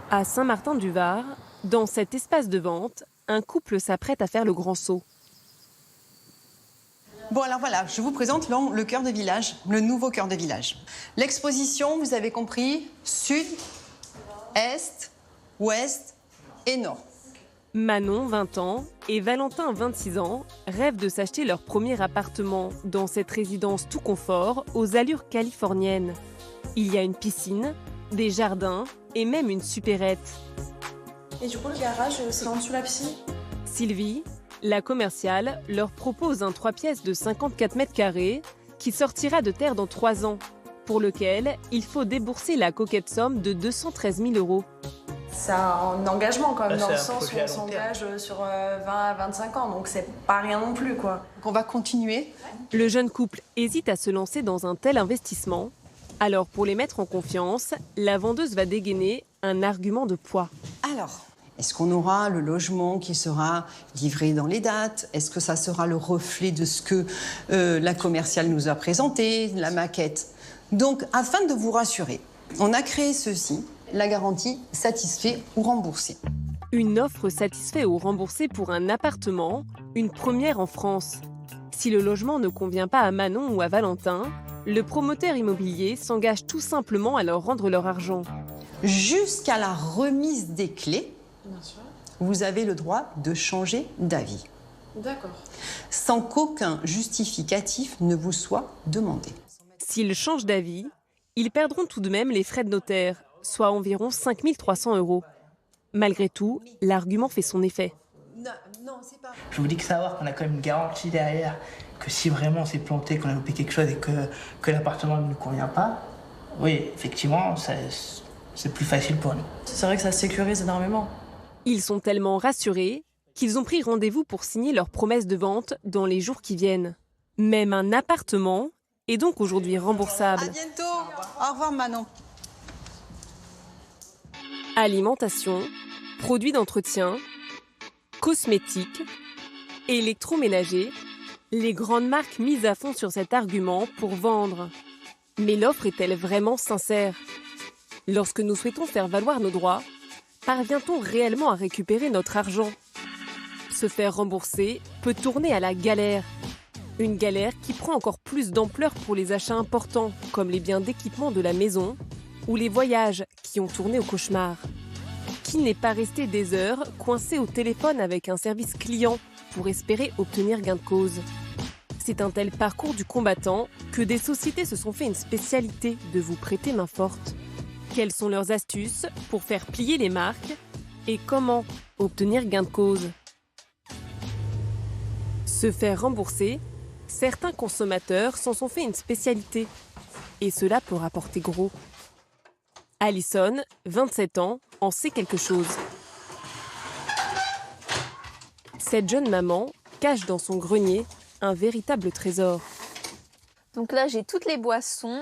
À Saint-Martin-du-Var, dans cet espace de vente, un couple s'apprête à faire le grand saut. Bon, alors voilà, je vous présente le cœur de village, le nouveau cœur de village. L'exposition, vous avez compris, sud, est, ouest et nord. Manon, 20 ans, et Valentin, 26 ans, rêvent de s'acheter leur premier appartement dans cette résidence tout confort aux allures californiennes. Il y a une piscine, des jardins et même une supérette. Et du coup, le garage, c'est en dessous de la piscine ? Sylvie, la commerciale, leur propose un 3 pièces de 54 mètres carrés qui sortira de terre dans 3 ans, pour lequel il faut débourser la coquette somme de 213 000 €. C'est un engagement quand même, dans le sens où on terme. s'engage sur 20 à 25 ans, donc c'est pas rien non plus, quoi. Donc on va continuer. Le jeune couple hésite à se lancer dans un tel investissement. Alors pour les mettre en confiance, la vendeuse va dégainer un argument de poids. Alors, est-ce qu'on aura le logement qui sera livré dans les dates? Est-ce que ça sera le reflet de ce que la commerciale nous a présenté, la maquette? Donc, afin de vous rassurer, on a créé ceci, la garantie satisfait ou remboursée. Une offre satisfait ou remboursée pour un appartement, une première en France. Si le logement ne convient pas à Manon ou à Valentin, le promoteur immobilier s'engage tout simplement à leur rendre leur argent. Jusqu'à la remise des clés, Bien sûr. vous avez le droit de changer d'avis, D'accord. sans qu'aucun justificatif ne vous soit demandé. S'ils changent d'avis, ils perdront tout de même les frais de notaire, soit environ 5 300 €. Malgré tout, l'argument fait son effet. Je vous dis que savoir qu'on a quand même une garantie derrière, que si vraiment on s'est planté, qu'on a loupé quelque chose et que l'appartement ne nous convient pas, oui, effectivement, c'est plus facile pour nous. C'est vrai que ça sécurise énormément. Ils sont tellement rassurés qu'ils ont pris rendez-vous pour signer leur promesse de vente dans les jours qui viennent. Même un appartement est donc aujourd'hui remboursable. À bientôt. Au revoir Manon. Alimentation, produits d'entretien, cosmétiques, électroménager, les grandes marques misent à fond sur cet argument pour vendre. Mais l'offre est-elle vraiment sincère? Lorsque nous souhaitons faire valoir nos droits, parvient-on réellement à récupérer notre argent? Se faire rembourser peut tourner à la galère. Une galère qui prend encore plus d'ampleur pour les achats importants, comme les biens d'équipement de la maison ou les voyages qui ont tourné au cauchemar. Qui n'est pas resté des heures coincé au téléphone avec un service client pour espérer obtenir gain de cause? C'est un tel parcours du combattant que des sociétés se sont fait une spécialité de vous prêter main forte. Quelles sont leurs astuces pour faire plier les marques et comment obtenir gain de cause? Se faire rembourser, certains consommateurs s'en sont fait une spécialité. Et cela peut rapporter gros. Alison, 27 ans, en sait quelque chose. Cette jeune maman cache dans son grenier un véritable trésor. Donc là, j'ai toutes les boissons,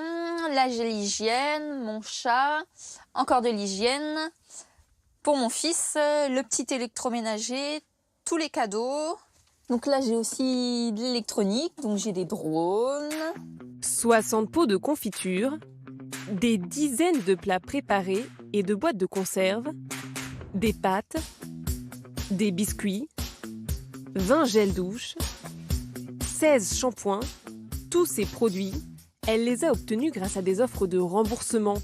là j'ai l'hygiène, mon chat, encore de l'hygiène. Pour mon fils, le petit électroménager, tous les cadeaux. Donc là, j'ai aussi de l'électronique, donc j'ai des drones. 60 pots de confiture, des dizaines de plats préparés et de boîtes de conserve, des pâtes, des biscuits, 20 gels douche, 16 shampoings. Tous ces produits, elle les a obtenus grâce à des offres de remboursement.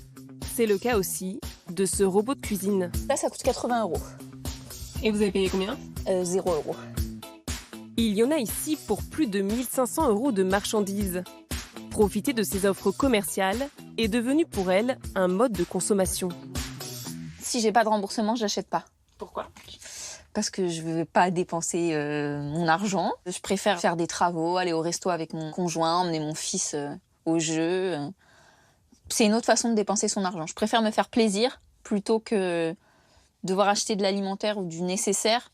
C'est le cas aussi de ce robot de cuisine. Là, ça coûte 80 €. Et vous avez payé combien? 0 €. Il y en a ici pour plus de 1 500 € de marchandises. Profiter de ces offres commerciales est devenu pour elle un mode de consommation. Si j'ai pas de remboursement, j'achète pas. Pourquoi? Parce que je veux pas dépenser mon argent. Je préfère faire des travaux, aller au resto avec mon conjoint, emmener mon fils au jeu. C'est une autre façon de dépenser son argent. Je préfère me faire plaisir plutôt que devoir acheter de l'alimentaire ou du nécessaire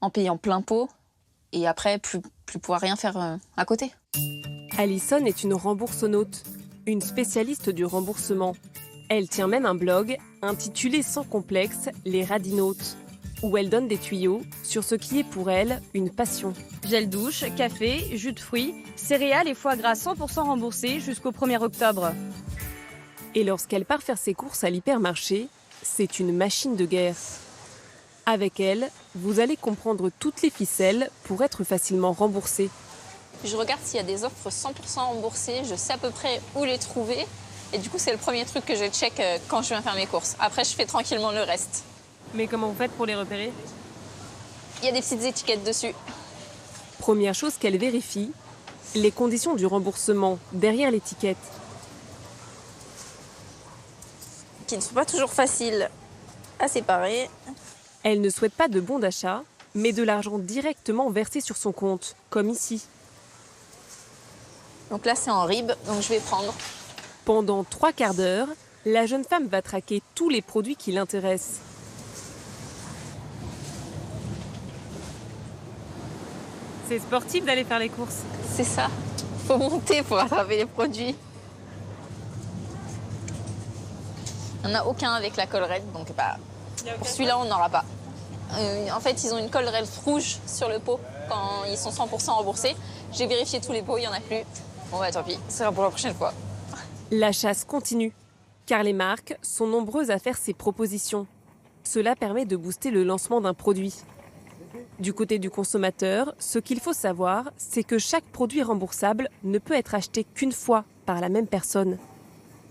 en payant plein pot et après plus pouvoir rien faire à côté. Alison est une remboursonaute, une spécialiste du remboursement. Elle tient même un blog intitulé sans complexe Les Radinautes, où elle donne des tuyaux sur ce qui est pour elle une passion. Gel douche, café, jus de fruits, céréales et foie gras 100% remboursés jusqu'au 1er octobre. Et lorsqu'elle part faire ses courses à l'hypermarché, c'est une machine de guerre. Avec elle, vous allez comprendre toutes les ficelles pour être facilement remboursé. Je regarde s'il y a des offres 100% remboursées, je sais à peu près où les trouver. Et du coup, c'est le premier truc que je check quand je viens faire mes courses. Après, je fais tranquillement le reste. Mais comment vous faites pour les repérer? Il y a des petites étiquettes dessus. Première chose qu'elle vérifie, les conditions du remboursement derrière l'étiquette. Qui ne sont pas toujours faciles à séparer. Elle ne souhaite pas de bon d'achat, mais de l'argent directement versé sur son compte, comme ici. Donc là, c'est en RIB, donc je vais prendre. Pendant 3 quarts d'heure, la jeune femme va traquer tous les produits qui l'intéressent. C'est sportif d'aller faire les courses. C'est ça. Faut monter pour attraper les produits. Il n'y en a aucun avec la collerette, donc pour celui-là, on n'aura pas. En fait, ils ont une collerette rouge sur le pot quand ils sont 100% remboursés. J'ai vérifié tous les pots, il n'y en a plus. Bon, tant pis, ce sera pour la prochaine fois. La chasse continue, car les marques sont nombreuses à faire ces propositions. Cela permet de booster le lancement d'un produit. Du côté du consommateur, ce qu'il faut savoir, c'est que chaque produit remboursable ne peut être acheté qu'une fois par la même personne.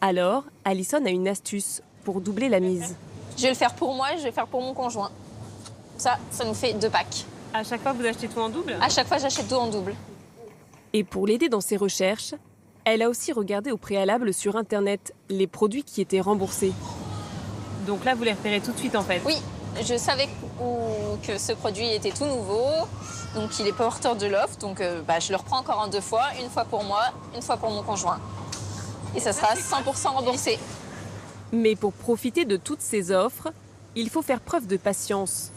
Alors, Alison a une astuce pour doubler la mise. Je vais le faire pour moi et je vais le faire pour mon conjoint. Ça nous fait 2 packs. À chaque fois, vous achetez tout en double? À chaque fois, j'achète 2 en double. Et pour l'aider dans ses recherches, elle a aussi regardé au préalable sur Internet les produits qui étaient remboursés. Donc là, vous les repérez tout de suite en fait? Oui, je savais que ce produit était tout nouveau, donc il est porteur de l'offre, donc je le reprends encore en 2 fois, une fois pour moi, une fois pour mon conjoint. Et ça sera 100% remboursé. Mais pour profiter de toutes ces offres, il faut faire preuve de patience.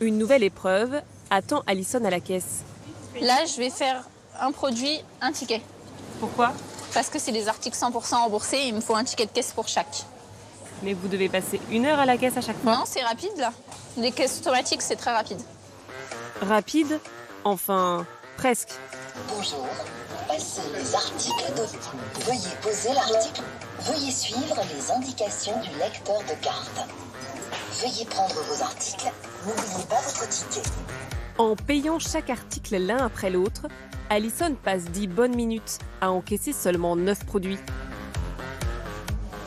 Une nouvelle épreuve attend Alison à la caisse. Là, je vais faire un produit, un ticket. Pourquoi? Parce que c'est des articles 100% remboursés et il me faut un ticket de caisse pour chaque. Mais vous devez passer 1 heure à la caisse à chaque fois? Non, c'est rapide là. Les caisses automatiques, c'est très rapide. Rapide? Enfin, presque. Bonjour, passez les articles de... Veuillez poser l'article. Veuillez suivre les indications du lecteur de carte. Veuillez prendre vos articles. N'oubliez pas votre ticket. En payant chaque article l'un après l'autre, Alison passe 10 bonnes minutes à encaisser seulement 9 produits.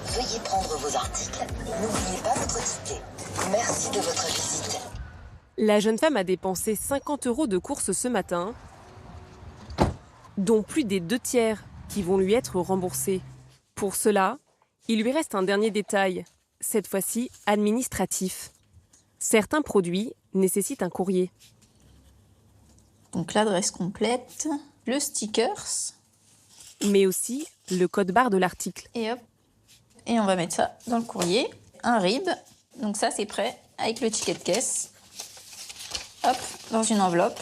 Veuillez prendre vos articles. N'oubliez pas votre ticket. Merci de votre visite. La jeune femme a dépensé 50 € de courses ce matin, dont plus des 2 tiers qui vont lui être remboursés. Pour cela, il lui reste un dernier détail, cette fois-ci administratif. Certains produits nécessitent un courrier. Donc l'adresse complète, le stickers. Mais aussi le code barre de l'article. Et hop. Et on va mettre ça dans le courrier. Un RIB. Donc ça, c'est prêt avec le ticket de caisse. Hop, dans une enveloppe.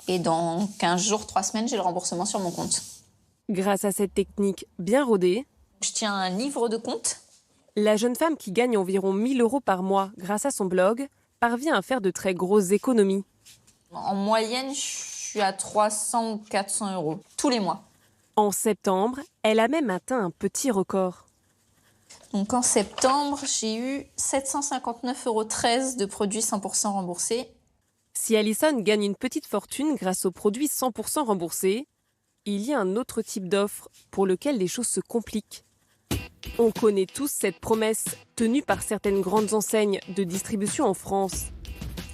Et dans 15 jours, 3 semaines, j'ai le remboursement sur mon compte. Grâce à cette technique bien rodée, Je tiens un livre de compte. la jeune femme qui gagne environ 1 000 € par mois grâce à son blog parvient à faire de très grosses économies. En moyenne, je suis à 300 ou 400 € tous les mois. En septembre, elle a même atteint un petit record. Donc en septembre, j'ai eu 759,13 € de produits 100% remboursés. Si Alison gagne une petite fortune grâce aux produits 100% remboursés, il y a un autre type d'offre pour lequel les choses se compliquent. On connaît tous cette promesse tenue par certaines grandes enseignes de distribution en France.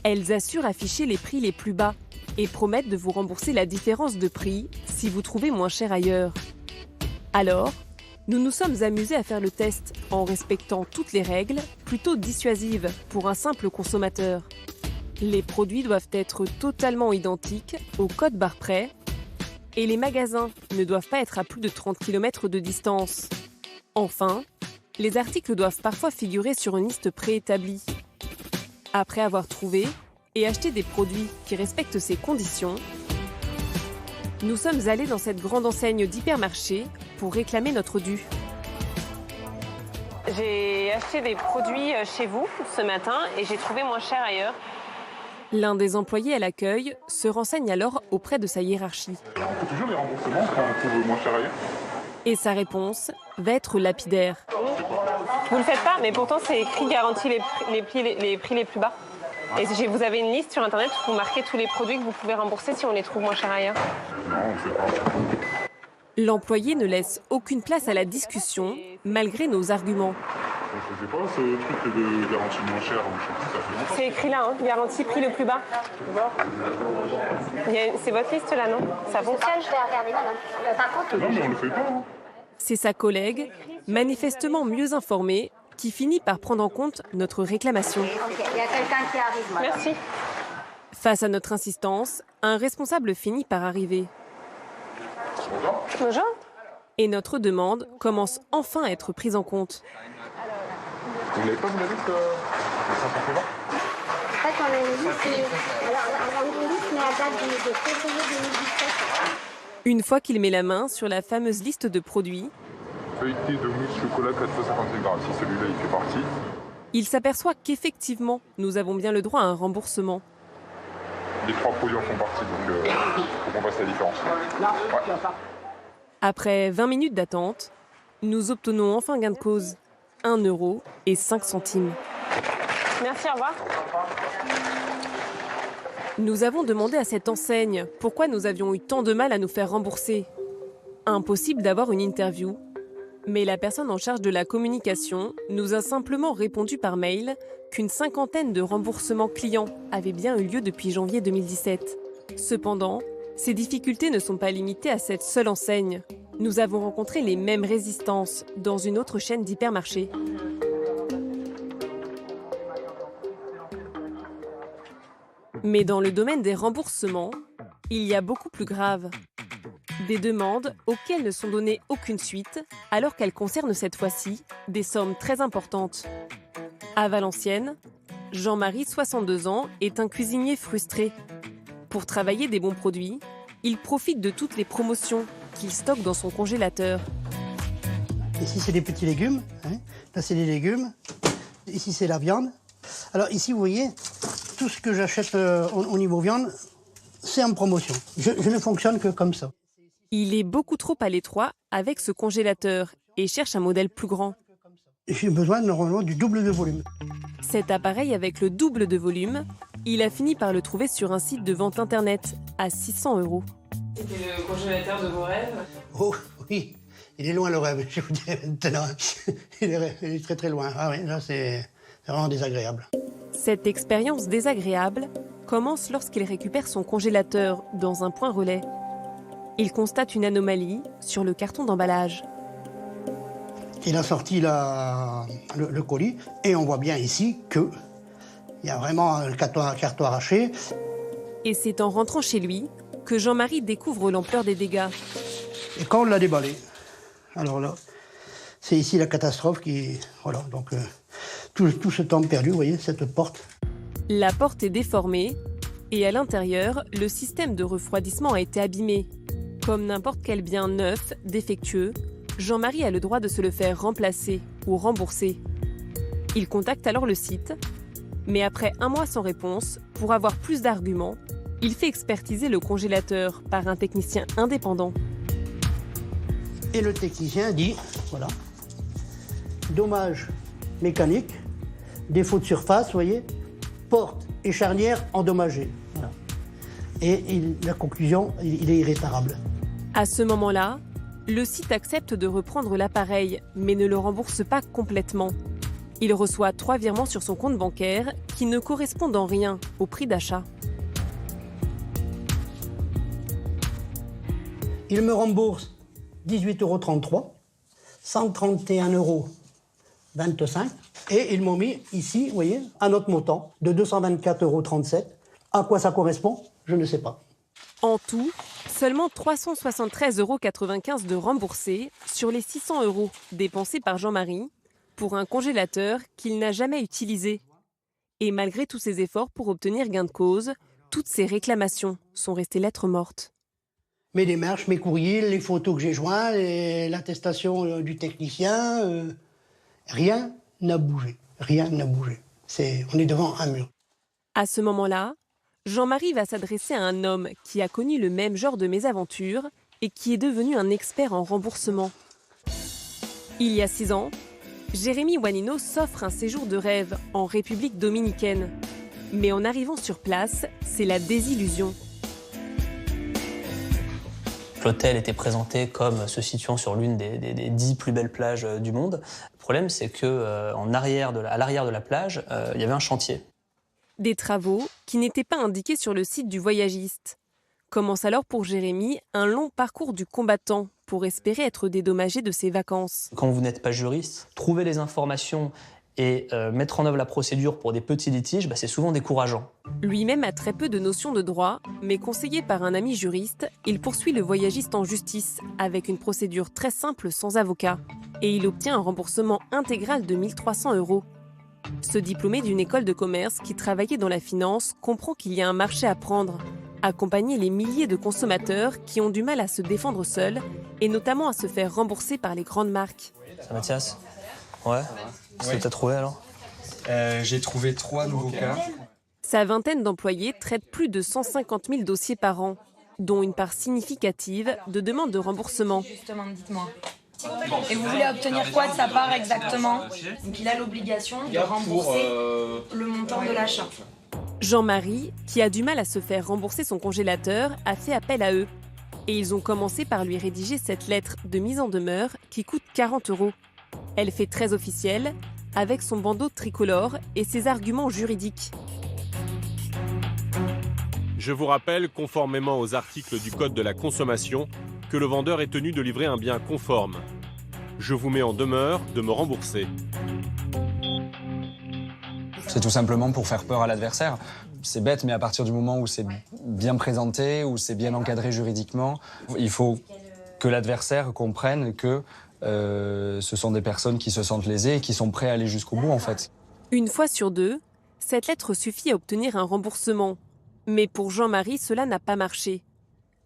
Elles assurent afficher les prix les plus bas et promettent de vous rembourser la différence de prix si vous trouvez moins cher ailleurs. Alors, nous nous sommes amusés à faire le test en respectant toutes les règles plutôt dissuasives pour un simple consommateur. Les produits doivent être totalement identiques au code barre près et les magasins ne doivent pas être à plus de 30 km de distance. Enfin, les articles doivent parfois figurer sur une liste préétablie. Après avoir trouvé et acheté des produits qui respectent ces conditions, nous sommes allés dans cette grande enseigne d'hypermarché pour réclamer notre dû. J'ai acheté des produits chez vous ce matin et j'ai trouvé moins cher ailleurs. L'un des employés à l'accueil se renseigne alors auprès de sa hiérarchie. On fait toujours les remboursements quand on trouve moins cher ailleurs. Et sa réponse va être lapidaire. Vous le faites pas, mais pourtant c'est écrit garantie les prix les plus bas. Et vous avez une liste sur internet où vous marquez tous les produits que vous pouvez rembourser si on les trouve moins chers ailleurs. Non, on sait pas. L'employé ne laisse aucune place à la discussion, malgré nos arguments. Je sais pas, ce truc de garantie moins chère, je sais plus, ça fait longtemps. C'est écrit là, hein, garantie prix le plus bas. C'est votre liste là, non? Ça fonctionne? Je vais regarder, madame. Par contre, Non, mais on le fait pas. Hein. C'est sa collègue, manifestement mieux informée, qui finit par prendre en compte notre réclamation. ok, il y a quelqu'un qui arrive, madame. Merci. Face à notre insistance, un responsable finit par arriver. Bonjour. Et notre demande commence enfin à être prise en compte. Vous n'avez pas, vous m'avez dit que ça s'en fait pas? En fait, on a une liste, alors, on a une liste, mais à date de février 2017. Une fois qu'il met la main sur la fameuse liste de produits, Feuilleté de mousse chocolat 4 fois 55 grammes. Si celui-là, il fait partie. il s'aperçoit qu'effectivement, nous avons bien le droit à un remboursement. Les 3 produits en font partie, donc faut qu'on fasse la différence. Ouais. Après 20 minutes d'attente, nous obtenons enfin gain de cause. 1,05 €. Merci, au revoir. Nous avons demandé à cette enseigne pourquoi nous avions eu tant de mal à nous faire rembourser. Impossible d'avoir une interview, mais la personne en charge de la communication nous a simplement répondu par mail qu'une 50aine de remboursements clients avaient bien eu lieu depuis janvier 2017. Cependant, ces difficultés ne sont pas limitées à cette seule enseigne. Nous avons rencontré les mêmes résistances dans une autre chaîne d'hypermarchés. Mais dans le domaine des remboursements, il y a beaucoup plus grave. Des demandes auxquelles ne sont données aucune suite, alors qu'elles concernent cette fois-ci des sommes très importantes. À Valenciennes, Jean-Marie, 62 ans, est un cuisinier frustré. Pour travailler des bons produits, il profite de toutes les promotions qu'il stocke dans son congélateur. Ici, c'est des petits légumes. Hein. Là, c'est des légumes. Ici, c'est la viande. Alors ici, vous voyez, tout ce que j'achète au niveau viande, c'est en promotion. Je ne fonctionne que comme ça. Il est beaucoup trop à l'étroit avec ce congélateur et cherche un modèle plus grand. J'ai besoin normalement du double de volume. Cet appareil avec le double de volume, il a fini par le trouver sur un site de vente internet à 600 €. C'était le congélateur de vos rêves? Oh oui, il est loin le rêve, je vous dirais maintenant. Il est très très loin. Ah oui, là c'est vraiment désagréable. Cette expérience désagréable commence lorsqu'il récupère son congélateur dans un point relais. Il constate une anomalie sur le carton d'emballage. Il a sorti le colis et on voit bien ici qu'il y a vraiment le carton arraché. Et c'est en rentrant chez lui que Jean-Marie découvre l'ampleur des dégâts. Et quand on l'a déballé, alors là, c'est ici la catastrophe qui... Voilà, donc tout ce temps perdu, vous voyez, cette porte. La porte est déformée et à l'intérieur, le système de refroidissement a été abîmé. Comme n'importe quel bien neuf, défectueux, Jean-Marie a le droit de se le faire remplacer ou rembourser. Il contacte alors le site, mais après 1 mois sans réponse, pour avoir plus d'arguments, il fait expertiser le congélateur par un technicien indépendant. Et le technicien dit, voilà, dommage mécanique, défaut de surface, vous voyez, porte et charnière endommagées. Voilà. Et la conclusion, il est irréparable. À ce moment-là, le site accepte de reprendre l'appareil, mais ne le rembourse pas complètement. Il reçoit 3 virements sur son compte bancaire qui ne correspondent en rien au prix d'achat. Il me rembourse 18,33 €, 131,25 € et ils m'ont mis ici, vous voyez, un autre montant de 224,37 €. À quoi ça correspond? Je ne sais pas. En tout, seulement 373,95 € de remboursés sur les 600 € dépensés par Jean-Marie pour un congélateur qu'il n'a jamais utilisé. Et malgré tous ses efforts pour obtenir gain de cause, toutes ces réclamations sont restées lettres mortes. Mes démarches, mes courriers, les photos que j'ai joints, l'attestation du technicien, rien n'a bougé. Rien n'a bougé. On est devant un mur. À ce moment-là, Jean-Marie va s'adresser à un homme qui a connu le même genre de mésaventure et qui est devenu un expert en remboursement. Il y a 6 ans, Jérémy Wanino s'offre un séjour de rêve en République dominicaine. Mais en arrivant sur place, c'est la désillusion. L'hôtel était présenté comme se situant sur l'une des 10 plus belles plages du monde. Le problème, c'est qu'à l'arrière de la plage, il y avait un chantier. Des travaux qui n'étaient pas indiqués sur le site du voyagiste. Commence alors pour Jérémy un long parcours du combattant pour espérer être dédommagé de ses vacances. Quand vous n'êtes pas juriste, trouver les informations et mettre en œuvre la procédure pour des petits litiges, c'est souvent décourageant. Lui-même a très peu de notions de droit, mais conseillé par un ami juriste, il poursuit le voyagiste en justice avec une procédure très simple sans avocat. Et il obtient un remboursement intégral de 1 300 €. Ce diplômé d'une école de commerce qui travaillait dans la finance comprend qu'il y a un marché à prendre. Accompagner les milliers de consommateurs qui ont du mal à se défendre seuls et notamment à se faire rembourser par les grandes marques. Ça, Mathias ? Ouais. Qu'est-ce que t'as trouvé alors ? J'ai trouvé 3 nouveaux cas. Sa vingtaine d'employés traite plus de 150 000 dossiers par an, dont une part significative de demandes de remboursement. Justement, dites-moi. Et vous voulez obtenir quoi de sa part exactement? Donc il a l'obligation de rembourser le montant de l'achat. Jean-Marie, qui a du mal à se faire rembourser son congélateur, a fait appel à eux. Et ils ont commencé par lui rédiger cette lettre de mise en demeure qui coûte 40 €. Elle fait très officielle, avec son bandeau tricolore et ses arguments juridiques. Je vous rappelle, conformément aux articles du Code de la consommation, que le vendeur est tenu de livrer un bien conforme. Je vous mets en demeure de me rembourser. C'est tout simplement pour faire peur à l'adversaire. C'est bête, mais à partir du moment où c'est bien présenté, où c'est bien encadré juridiquement, il faut que l'adversaire comprenne que ce sont des personnes qui se sentent lésées et qui sont prêtes à aller jusqu'au bout, en fait. Une fois sur deux, cette lettre suffit à obtenir un remboursement. Mais pour Jean-Marie, cela n'a pas marché.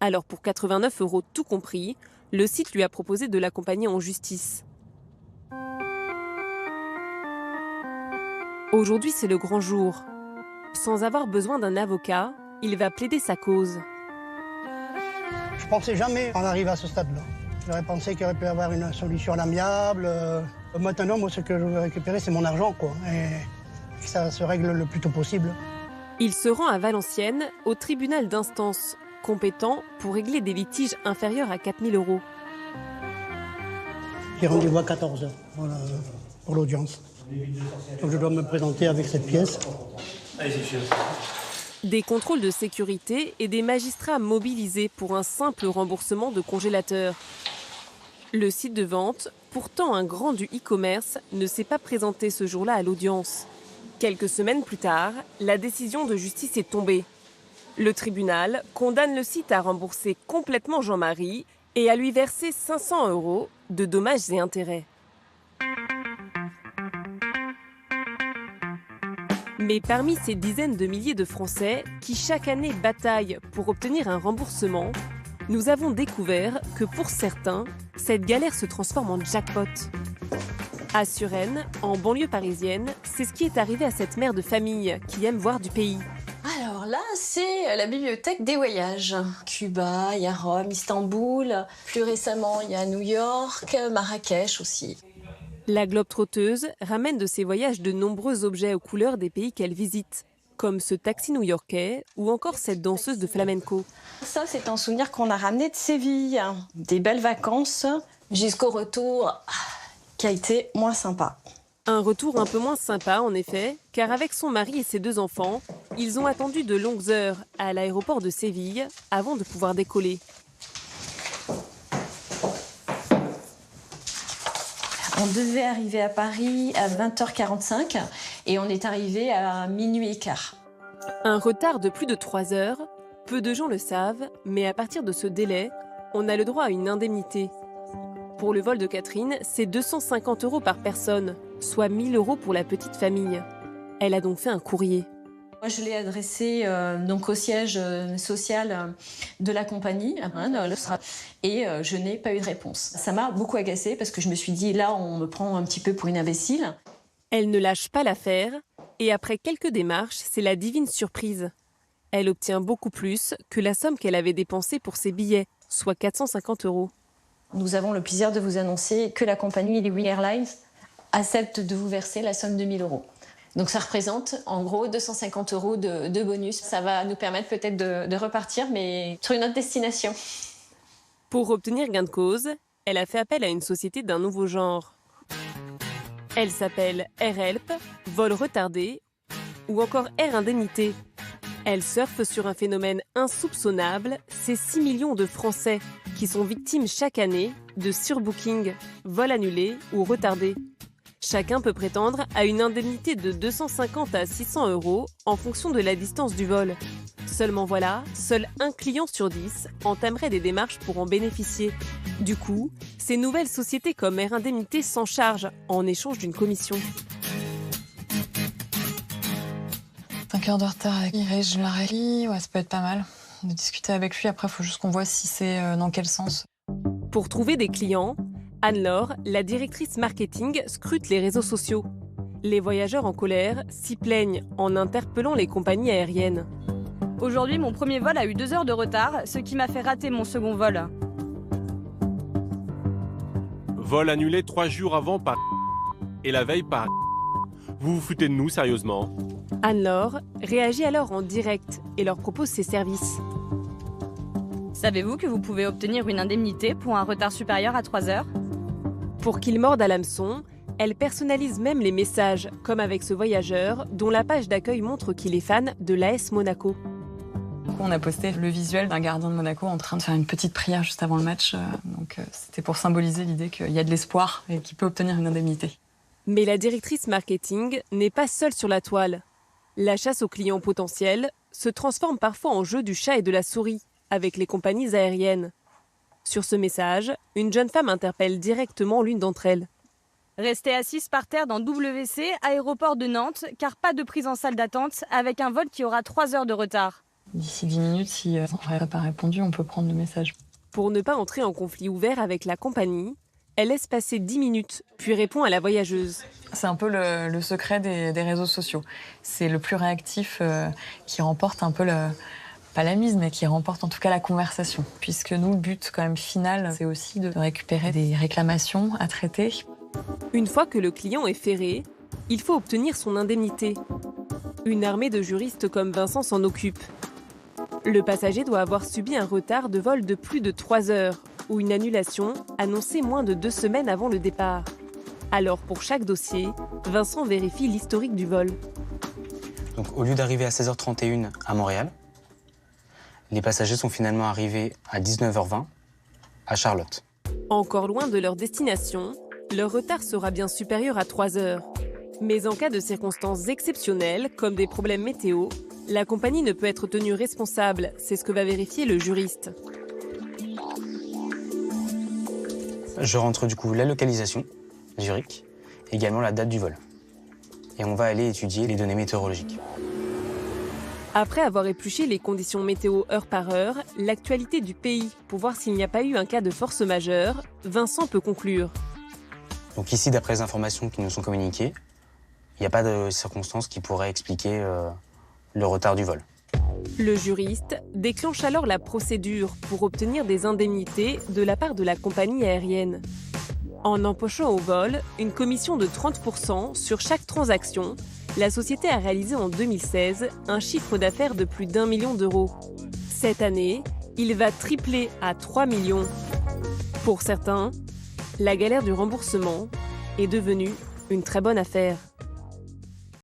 Alors pour 89 € tout compris, le site lui a proposé de l'accompagner en justice. Aujourd'hui, c'est le grand jour. Sans avoir besoin d'un avocat, il va plaider sa cause. Je pensais jamais en arriver à ce stade-là. J'aurais pensé qu'il aurait pu y avoir une solution à l'amiable. Maintenant, moi, ce que je veux récupérer, c'est mon argent, quoi. Et que ça se règle le plus tôt possible. Il se rend à Valenciennes, au tribunal d'instance, compétent pour régler des litiges inférieurs à 4 000 €. J'ai rendez-vous à 14 h voilà, pour l'audience. Donc je dois me présenter avec cette pièce. Des contrôles de sécurité et des magistrats mobilisés pour un simple remboursement de congélateur. Le site de vente, pourtant un grand du e-commerce, ne s'est pas présenté ce jour-là à l'audience. Quelques semaines plus tard, la décision de justice est tombée. Le tribunal condamne le site à rembourser complètement Jean-Marie et à lui verser 500 € de dommages et intérêts. Mais parmi ces dizaines de milliers de Français qui chaque année bataillent pour obtenir un remboursement, nous avons découvert que pour certains, cette galère se transforme en jackpot. À Suresnes, en banlieue parisienne, c'est ce qui est arrivé à cette mère de famille qui aime voir du pays. Alors là, c'est la bibliothèque des voyages. Cuba, il y a Rome, Istanbul. Plus récemment, il y a New York, Marrakech aussi. La globe-trotteuse ramène de ses voyages de nombreux objets aux couleurs des pays qu'elle visite, comme ce taxi new-yorkais ou encore cette danseuse de flamenco. Ça, c'est un souvenir qu'on a ramené de Séville. Des belles vacances jusqu'au retour qui a été moins sympa. Un retour un peu moins sympa, en effet, car avec son mari et ses 2 enfants, ils ont attendu de longues heures à l'aéroport de Séville avant de pouvoir décoller. On devait arriver à Paris à 20h45 et on est arrivé à minuit et quart. Un retard de plus de 3 heures, peu de gens le savent, mais à partir de ce délai, on a le droit à une indemnité. Pour le vol de Catherine, c'est 250 € par personne, soit 1 000 € pour la petite famille. Elle a donc fait un courrier. Moi, je l'ai adressé donc au siège social de la compagnie, et je n'ai pas eu de réponse. Ça m'a beaucoup agacée parce que je me suis dit, là, on me prend un petit peu pour une imbécile. Elle ne lâche pas l'affaire, et après quelques démarches, c'est la divine surprise. Elle obtient beaucoup plus que la somme qu'elle avait dépensée pour ses billets, soit 450 €. Nous avons le plaisir de vous annoncer que la compagnie Liwi Airlines accepte de vous verser la somme de 1 000 €. Donc ça représente en gros 250 € de bonus. Ça va nous permettre peut-être de repartir, mais sur une autre destination. Pour obtenir gain de cause, elle a fait appel à une société d'un nouveau genre. Elle s'appelle AirHelp, vol retardé ou encore Air Indemnité. Elle surfe sur un phénomène insoupçonnable, ces 6 millions de Français qui sont victimes chaque année de surbooking, vol annulé ou retardé. Chacun peut prétendre à une indemnité de 250 à 600 € en fonction de la distance du vol. Seulement voilà, seul un client sur 10 entamerait des démarches pour en bénéficier. Du coup, ces nouvelles sociétés comme Air Indemnité s'en chargent en échange d'une commission. 5 heures de retard avec Régis Larelli, ouais, ça peut être pas mal. De discuter avec lui, après il faut juste qu'on voit si c'est dans quel sens. Pour trouver des clients, Anne-Laure, la directrice marketing, scrute les réseaux sociaux. Les voyageurs en colère s'y plaignent en interpellant les compagnies aériennes. Aujourd'hui, mon premier vol a eu 2 heures de retard, ce qui m'a fait rater mon second vol. Vol annulé 3 jours avant par et la veille par. Vous vous foutez de nous, sérieusement? Anne-Laure réagit alors en direct et leur propose ses services. Savez-vous que vous pouvez obtenir une indemnité pour un retard supérieur à 3 heures? Pour qu'ils mordent à l'hameçon, elle personnalise même les messages, comme avec ce voyageur dont la page d'accueil montre qu'il est fan de l'AS Monaco. On a posté le visuel d'un gardien de Monaco en train de faire une petite prière juste avant le match. C'était pour symboliser l'idée qu'il y a de l'espoir et qu'il peut obtenir une indemnité. Mais la directrice marketing n'est pas seule sur la toile. La chasse aux clients potentiels se transforme parfois en jeu du chat et de la souris avec les compagnies aériennes. Sur ce message, une jeune femme interpelle directement l'une d'entre elles. Restez assise par terre dans WC, aéroport de Nantes, car pas de prise en salle d'attente avec un vol qui aura 3 heures de retard. D'ici 10 minutes, si on n'a pas répondu, on peut prendre le message. Pour ne pas entrer en conflit ouvert avec la compagnie, elle laisse passer 10 minutes, puis répond à la voyageuse. C'est un peu le secret des réseaux sociaux. C'est le plus réactif qui remporte un peu pas la mise, mais qui remporte en tout cas la conversation. Puisque nous, le but quand même final, c'est aussi de récupérer des réclamations à traiter. Une fois que le client est ferré, il faut obtenir son indemnité. Une armée de juristes comme Vincent s'en occupe. Le passager doit avoir subi un retard de vol de plus de 3 heures ou une annulation annoncée moins de 2 semaines avant le départ. Alors pour chaque dossier, Vincent vérifie l'historique du vol. Donc au lieu d'arriver à 16h31 à Montréal, les passagers sont finalement arrivés à 19h20 à Charlotte. Encore loin de leur destination, leur retard sera bien supérieur à 3 heures. Mais en cas de circonstances exceptionnelles, comme des problèmes météo, la compagnie ne peut être tenue responsable, c'est ce que va vérifier le juriste. Je rentre du coup la localisation, Zurich, également la date du vol. Et on va aller étudier les données météorologiques. Après avoir épluché les conditions météo heure par heure, l'actualité du pays pour voir s'il n'y a pas eu un cas de force majeure, Vincent peut conclure. Donc ici, d'après les informations qui nous sont communiquées, il n'y a pas de circonstances qui pourraient expliquer le retard du vol. Le juriste déclenche alors la procédure pour obtenir des indemnités de la part de la compagnie aérienne. En empochant au vol une commission de 30% sur chaque transaction, la société a réalisé en 2016 un chiffre d'affaires de plus d'1 million d'euros. Cette année, il va tripler à 3 millions. Pour certains, la galère du remboursement est devenue une très bonne affaire.